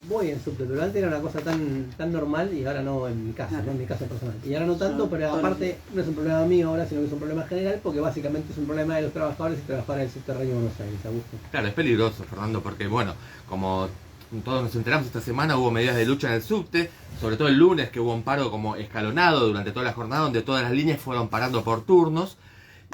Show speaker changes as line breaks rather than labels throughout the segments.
voy en subte, pero antes era una cosa tan normal y ahora no en mi casa, no en mi caso personal. Y ahora no tanto, pero aparte no es un problema mío ahora, sino que es un problema general, porque básicamente es un problema de los trabajadores y trabajadores del subterráneo de Buenos Aires, Augusto.
Claro, es peligroso, Fernando, porque bueno, como todos nos enteramos esta semana, hubo medidas de lucha en el subte, sobre todo el lunes, que hubo un paro como escalonado durante toda la jornada, donde todas las líneas fueron parando por turnos.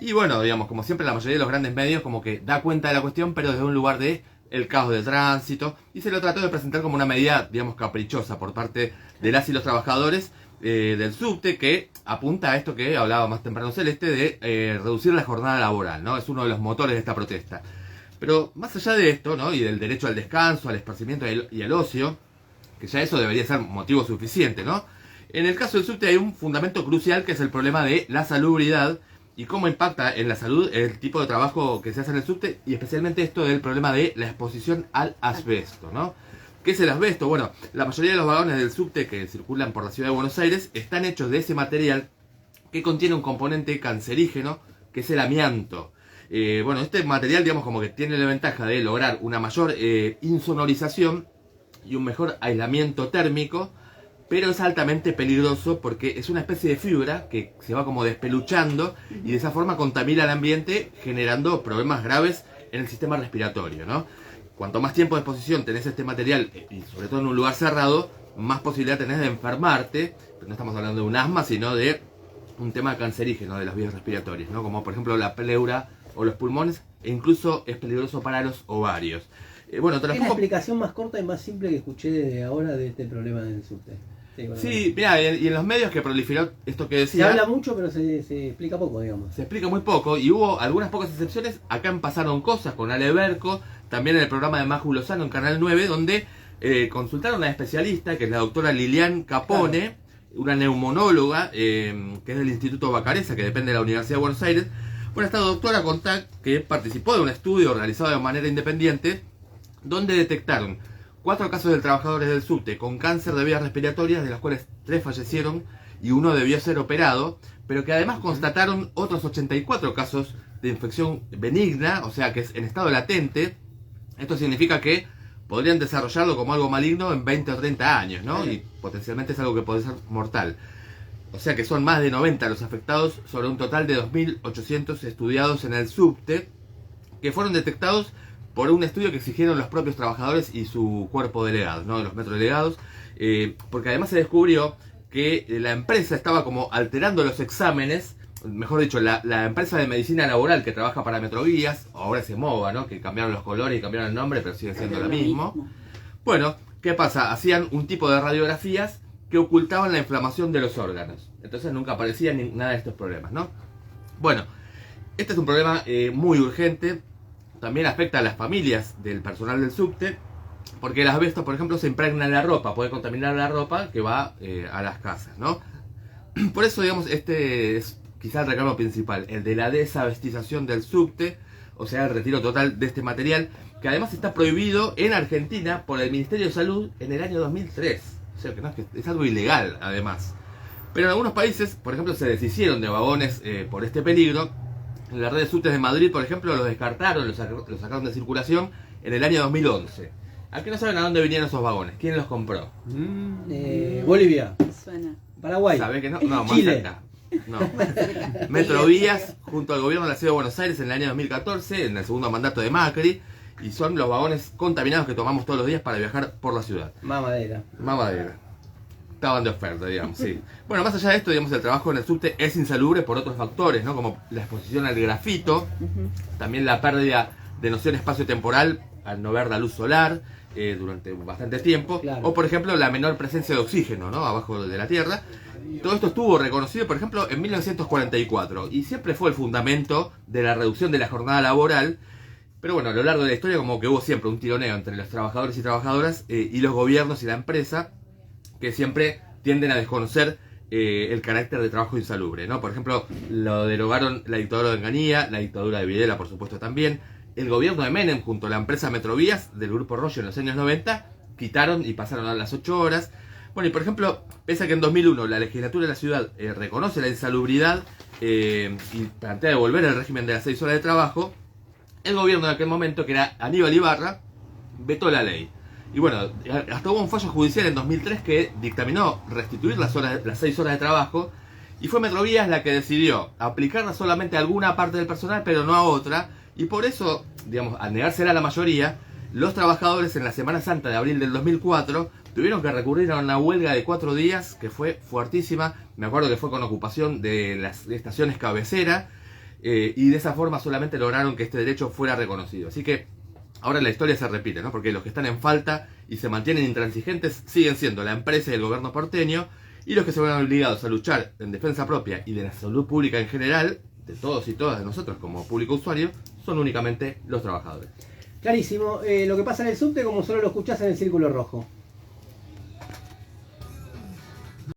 Y bueno, digamos, como siempre la mayoría de los grandes medios como que da cuenta de la cuestión, pero desde un lugar de el caos de tránsito, y se lo trató de presentar como una medida, digamos, caprichosa por parte de las y los trabajadores del subte, que apunta a esto que hablaba más temprano Celeste, de reducir la jornada laboral, ¿no? Es uno de los motores de esta protesta. Pero más allá de esto, ¿no? Y del derecho al descanso, al esparcimiento y al ocio, que ya eso debería ser motivo suficiente, ¿no? En el caso del subte hay un fundamento crucial, que es el problema de la salubridad y cómo impacta en la salud el tipo de trabajo que se hace en el subte, y especialmente esto del problema de la exposición al asbesto, ¿no? ¿Qué es el asbesto? Bueno, la mayoría de los vagones del subte que circulan por la ciudad de Buenos Aires están hechos de ese material que contiene un componente cancerígeno, que es el amianto. Bueno, este material, digamos, como que tiene la ventaja de lograr una mayor insonorización y un mejor aislamiento térmico, pero es altamente peligroso porque es una especie de fibra que se va como despeluchando y de esa forma contamina el ambiente, generando problemas graves en el sistema respiratorio, ¿no? Cuanto más tiempo de exposición tenés a este material, y sobre todo en un lugar cerrado, más posibilidad tenés de enfermarte. Pero no estamos hablando de un asma, sino de un tema cancerígeno de las vías respiratorias, ¿no? Como por ejemplo la pleura o los pulmones, e incluso es peligroso para los ovarios. Bueno,
es la explicación más corta y más simple que escuché desde ahora de este problema del subte.
Sí, mira, y en los medios que proliferó esto que decía...
Se habla mucho, pero se explica poco, digamos.
Se explica muy poco, y hubo algunas pocas excepciones. Acá pasaron cosas con Ale Berco, también en el programa de Maju Lozano en Canal 9, donde consultaron a una especialista, que es la doctora Lilian Capone, claro, una neumonóloga, que es del Instituto Bacareza, que depende de la Universidad de Buenos Aires. Bueno, esta doctora contó que participó de un estudio realizado de manera independiente, donde detectaron 4 casos de trabajadores del subte con cáncer de vías respiratorias, de los cuales 3 fallecieron y 1 debió ser operado, pero que además constataron otros 84 casos de infección benigna, o sea que es en estado latente. Esto significa que podrían desarrollarlo como algo maligno en 20 o 30 años, ¿no? Y potencialmente es algo que puede ser mortal. O sea que son más de 90 los afectados sobre un total de 2.800 estudiados en el subte, que fueron detectados por un estudio que exigieron los propios trabajadores y su cuerpo delegado, ¿no? Los metrodelegados, porque además se descubrió que la empresa estaba como alterando los exámenes, mejor dicho, la empresa de medicina laboral que trabaja para Metrovías, ahora es Emova, ¿no? Que cambiaron los colores y cambiaron el nombre, pero sigue siendo lo mismo. Bueno, ¿qué pasa? Hacían un tipo de radiografías que ocultaban la inflamación de los órganos, entonces nunca aparecía nada de estos problemas, ¿no? Bueno, este es un problema muy urgente. También afecta a las familias del personal del subte, porque el asbesto, por ejemplo, se impregna en la ropa, puede contaminar la ropa que va a las casas, ¿no? Por eso, digamos, este es quizá el reclamo principal, el de la desabestización del subte, o sea, el retiro total de este material, que además está prohibido en Argentina por el Ministerio de Salud en el año 2003. O sea, que no es algo ilegal, además. Pero en algunos países, por ejemplo, se deshicieron de vagones por este peligro. En la red de subtes de Madrid, por ejemplo, los descartaron, los sacaron de circulación en el año 2011. ¿A qué no saben a dónde vinieron esos vagones? ¿Quién los compró?
Bolivia.
Suena.
Paraguay.
¿Sabe que no? No, más
Chile.
cerca. No. Metrovías, junto al gobierno de la Ciudad de Buenos Aires en el año 2014, en el segundo mandato de Macri, y son los vagones contaminados que tomamos todos los días para viajar por la ciudad.
Mamadera.
Mamadera. Estaban de oferta, digamos, sí. Bueno, más allá de esto, digamos, el trabajo en el subte es insalubre por otros factores, ¿no? Como la exposición al grafito, también la pérdida de noción espacio-temporal al no ver la luz solar durante bastante tiempo, claro, o por ejemplo la menor presencia de oxígeno, ¿no? Abajo de la tierra. Todo esto estuvo reconocido, por ejemplo, en 1944 y siempre fue el fundamento de la reducción de la jornada laboral. Pero bueno, a lo largo de la historia como que hubo siempre un tironeo entre los trabajadores y trabajadoras y los gobiernos y la empresa, que siempre tienden a desconocer el carácter de trabajo insalubre, ¿no? Por ejemplo, lo derogaron la dictadura de Onganía, la dictadura de Videla, por supuesto, también. El gobierno de Menem, junto a la empresa Metrovías, del Grupo Rollo en los años 90, quitaron y pasaron a las 8 horas. Bueno, y por ejemplo, pese a que en 2001 la legislatura de la ciudad reconoce la insalubridad y plantea devolver el régimen de las 6 horas de trabajo, el gobierno de aquel momento, que era Aníbal Ibarra, vetó la ley. Y bueno, hasta hubo un fallo judicial en 2003 que dictaminó restituir las 6 horas de trabajo, y fue Metrovías la que decidió aplicarla solamente a alguna parte del personal, pero no a otra, y por eso, digamos, al negársela a la mayoría, los trabajadores en la Semana Santa de abril del 2004 tuvieron que recurrir a una huelga de 4 días que fue fuertísima. Me acuerdo que fue con ocupación de las estaciones cabecera, y de esa forma solamente lograron que este derecho fuera reconocido. Así que ahora la historia se repite, ¿no? Porque los que están en falta y se mantienen intransigentes siguen siendo la empresa y el gobierno porteño, y los que se ven obligados a luchar en defensa propia y de la salud pública en general, de todos y todas de nosotros como público usuario, son únicamente los trabajadores.
Clarísimo. Lo que pasa en el subte como solo lo escuchás en el Círculo Rojo.